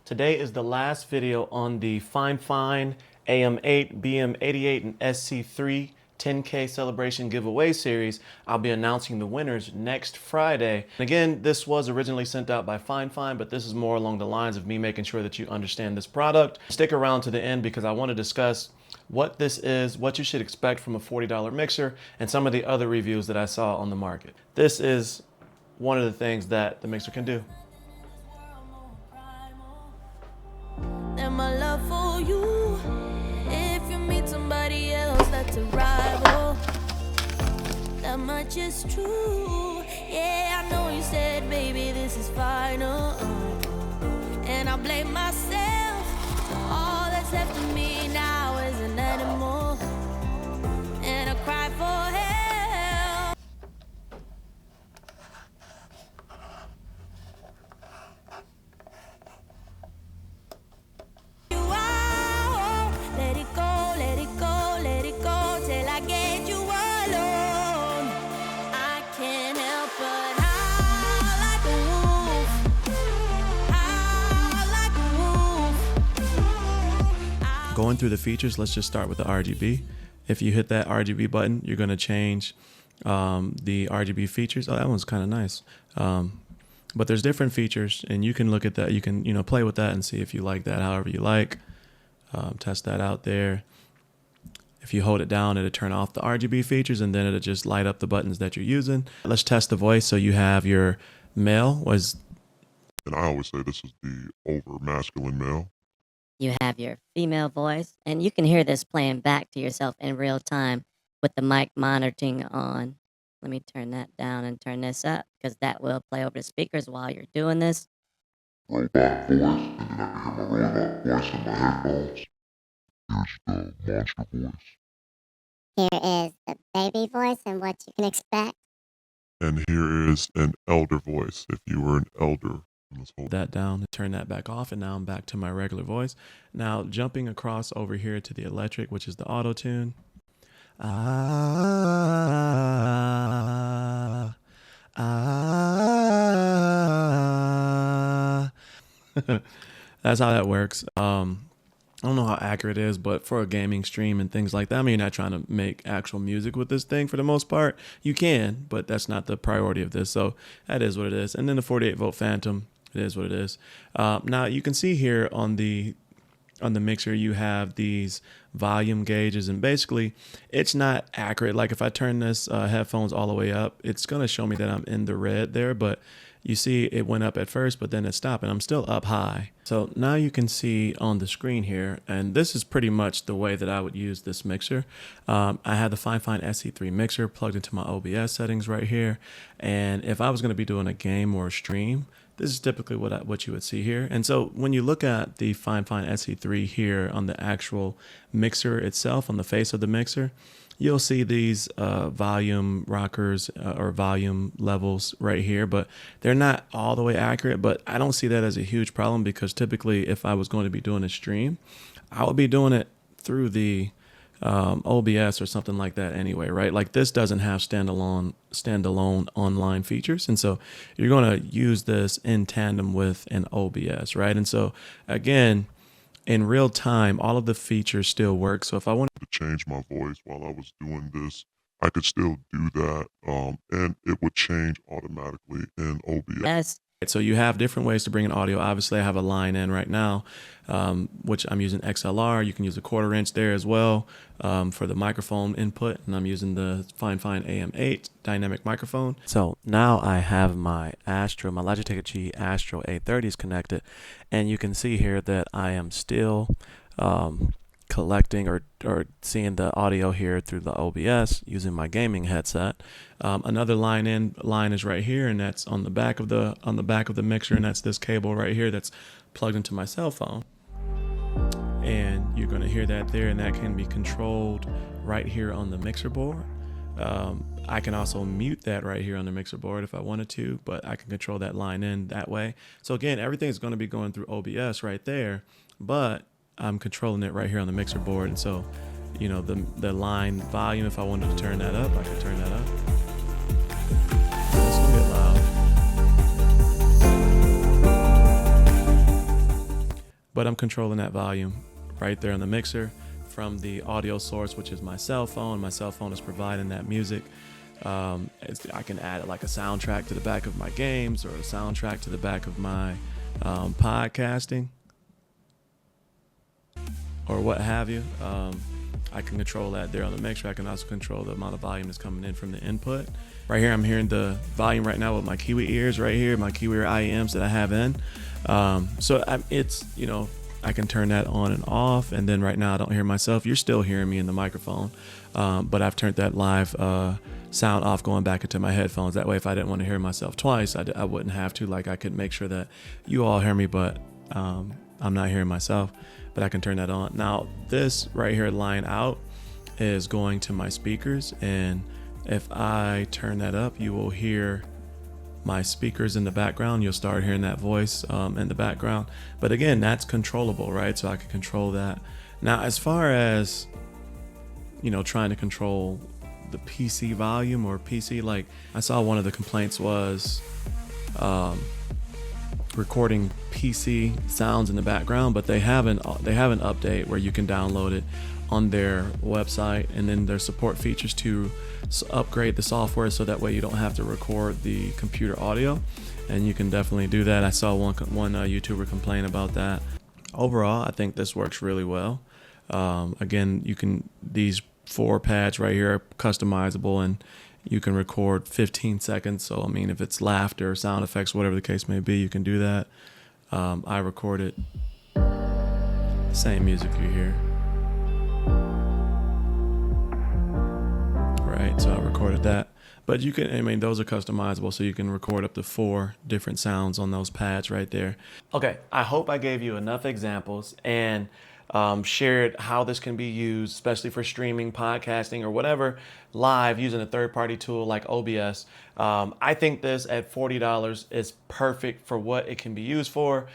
Today is the last video on the FiFine AM8, BM88, and SC3 10K celebration giveaway series. I'll be announcing the winners next Friday. And again, this was originally sent out by FiFine, but this is more along the lines of me making sure that you understand this product. Stick around to the end because I want to discuss what this is, what you should expect from a $40 mixer, and some of the other reviews that I saw on the market. This is one of the things that the mixer can do. My love for you. If you meet somebody else that's a rival, that much is true. Yeah, I know you said, baby, this is final, and I blame myself. All that's left of me now is an animal, and I cry for help. Going through the features, let's just start with the RGB. If you hit that RGB button, you're going to change the RGB features. Oh, that one's kind of nice. But there's different features, and you can look at that. You can play with that and see if you like that however you like. Test that out there. If you hold it down, it'll turn off the RGB features, and then it'll just light up the buttons that you're using. Let's test the voice. So you have your male and I always say this is the over masculine male. You have your female voice, and you can hear this playing back to yourself in real time with the mic monitoring on. Let me turn that down and turn this up because that will play over the speakers while you're doing this. Robot voice, and then I can hear my robot voice in my headphones. Here's the monster voice. Here is the baby voice and what you can expect. And here is an elder voice, if you were an elder. Let's hold that down and turn that back off, and now I'm back to my regular voice. Now jumping across over here to the electric, which is the auto tune. That's how that works. I don't know how accurate it is, but for a gaming stream and things like that, I mean, you're not trying to make actual music with this thing for the most part. You can, but that's not the priority of this. So that is what it is. And then the 48-volt Phantom, it is what it is. Now you can see here on the mixer, you have these volume gauges, and basically it's not accurate. Like if I turn this headphones all the way up, it's going to show me that I'm in the red there, but you see it went up at first, but then it stopped, and I'm still up high. So now you can see on the screen here, and this is pretty much the way that I would use this mixer. I had the FiFine SC3 mixer plugged into my OBS settings right here, and if I was going to be doing a game or a stream, this is typically what you would see here. And so when you look at the FiFine SC3 here on the actual mixer itself, on the face of the mixer, you'll see these volume rockers or volume levels right here, but they're not all the way accurate. But I don't see that as a huge problem because typically if I was going to be doing a stream, I would be doing it through the OBS or something like that anyway, right? Like this doesn't have standalone online features, and so you're going to use this in tandem with an OBS, right? And so again, in real time, all of the features still work. So if I wanted to change my voice while I was doing this, I could still do that, and it would change automatically in OBS. Yes. So you have different ways to bring in audio. Obviously, I have a line in right now, which I'm using XLR. You can use a 1/4 inch there as well for the microphone input, and I'm using the FiFine AM8 dynamic microphone. So now I have my Astro, my Logitech G Astro A30s connected, and you can see here that I am still collecting or seeing the audio here through the OBS using my gaming headset. Another line is right here, and that's on the back of the mixer, and that's this cable right here that's plugged into my cell phone. And you're going to hear that there, and that can be controlled right here on the mixer board. I can also mute that right here on the mixer board if I wanted to, but I can control that line in that way. So again, everything's going to be going through OBS right there, but I'm controlling it right here on the mixer board. And so, you know, the line volume, if I wanted to turn that up, I could turn that up. It's gonna get loud. but I'm controlling that volume right there in the mixer from the audio source, which is my cell phone. My cell phone is providing that music. I can add like a soundtrack to the back of my games or a soundtrack to the back of my podcasting or what have you. I can control that there on the mixer. I can also control the amount of volume that's coming in from the input. Right here, I'm hearing the volume right now with my Kiwi ears right here, my Kiwi IEMs that I have in. It's, you know, I can turn that on and off. And then right now I don't hear myself. You're still hearing me in the microphone. But I've turned that live sound off going back into my headphones. That way, if I didn't want to hear myself twice, I wouldn't have to. Like I could make sure that you all hear me, but I'm not hearing myself. But I can turn that on. Now, this right here line out is going to my speakers. And if I turn that up, you will hear my speakers in the background. You'll start hearing that voice in the background. But again, that's controllable, right? So I can control that. Now, as far as, you know, trying to control the PC volume or PC, like I saw one of the complaints was recording PC sounds in the background, but they have an update where you can download it on their website, and then their support features to upgrade the software so that way you don't have to record the computer audio, and you can definitely do that. I saw one YouTuber complain about that. Overall, I think this works really well. Again, these 4 pads right here are customizable, and you can record 15 seconds. So, I mean, if it's laughter, sound effects, whatever the case may be, you can do that. I recorded the same music you hear. Right, so I recorded that. But you can, I mean, those are customizable, so you can record up to 4 different sounds on those pads right there. Okay, I hope I gave you enough examples and shared how this can be used, especially for streaming, podcasting, or whatever, live using a third-party tool like OBS. I think this at $40 is perfect for what it can be used for.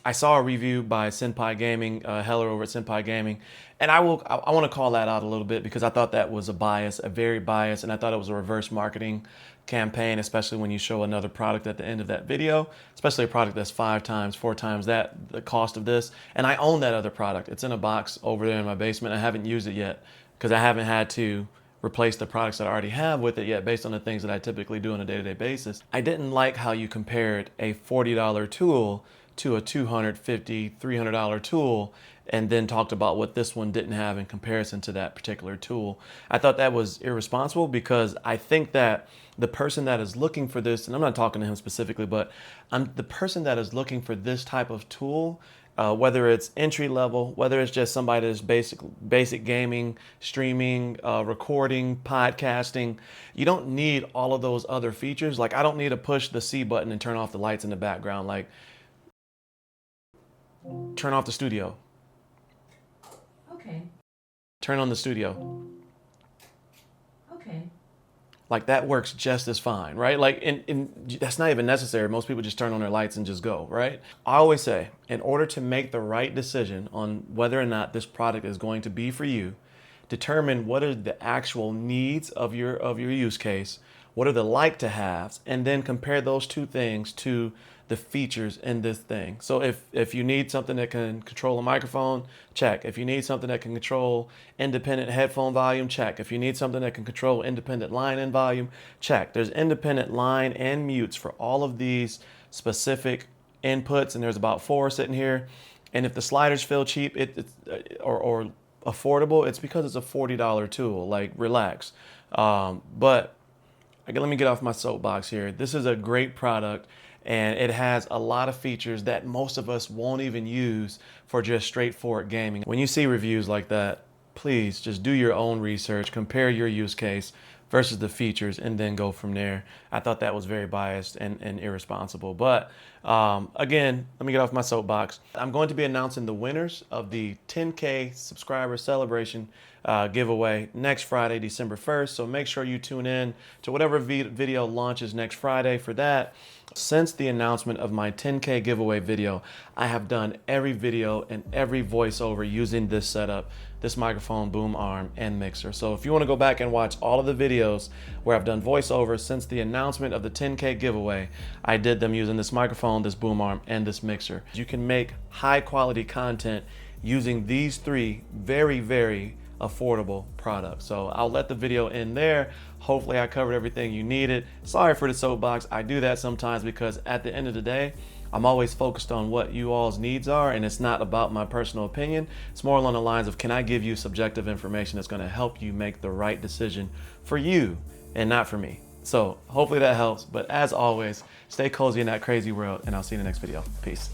I saw a review by Senpai Gaming, Heller over at Senpai Gaming, and I want to call that out a little bit because I thought that was a very biased, and I thought it was a reverse marketing campaign, especially when you show another product at the end of that video, especially a product that's 5 times, 4 times the cost of this. And I own that other product. It's in a box over there in my basement. I haven't used it yet because I haven't had to replace the products that I already have with it yet based on the things that I typically do on a day-to-day basis. I didn't like how you compared a $40 tool to a $250, $300 tool and then talked about what this one didn't have in comparison to that particular tool. I thought that was irresponsible because I think that the person that is looking for this, and I'm not talking to him specifically, but the person that is looking for this type of tool, whether it's entry level, whether it's just somebody that's basic gaming, streaming, recording, podcasting, you don't need all of those other features. Like I don't need to push the C button and turn off the lights in the background. Like turn off the studio. Okay. Turn on the studio. Okay. Like that works just as fine, right? Like, and that's not even necessary. Most people just turn on their lights and just go, right? I always say, in order to make the right decision on whether or not this product is going to be for you, determine what are the actual needs of your use case, what are the like to haves, and then compare those two things to the features in this thing. So if you need something that can control a microphone, check. If you need something that can control independent headphone volume, check. If you need something that can control independent line in volume, check. There's independent line and mutes for all of these specific inputs, and there's about 4 sitting here. And if the sliders feel cheap or affordable, it's because it's a $40 tool. Like, relax. But let me get off my soapbox here. This is a great product, and it has a lot of features that most of us won't even use for just straightforward gaming. When you see reviews like that, please just do your own research, compare your use case versus the features, and then go from there. I thought that was very biased and irresponsible. But again, let me get off my soapbox. I'm going to be announcing the winners of the 10K subscriber celebration giveaway next Friday, December 1st. So make sure you tune in to whatever video launches next Friday for that. Since the announcement of my 10K giveaway video, I have done every video and every voiceover using this setup, this microphone, boom arm, and mixer. So if you want to go back and watch all of the videos where I've done voiceover since the announcement of the 10K giveaway, I did them using this microphone, this boom arm, and this mixer. You can make high quality content using these three very, very affordable products. So I'll let the video end there. Hopefully I covered everything you needed. Sorry for the soapbox. I do that sometimes because at the end of the day, I'm always focused on what you all's needs are, and it's not about my personal opinion. It's more along the lines of, can I give you subjective information that's going to help you make the right decision for you and not for me? So hopefully that helps. But as always, stay cozy in that crazy world, and I'll see you in the next video. Peace.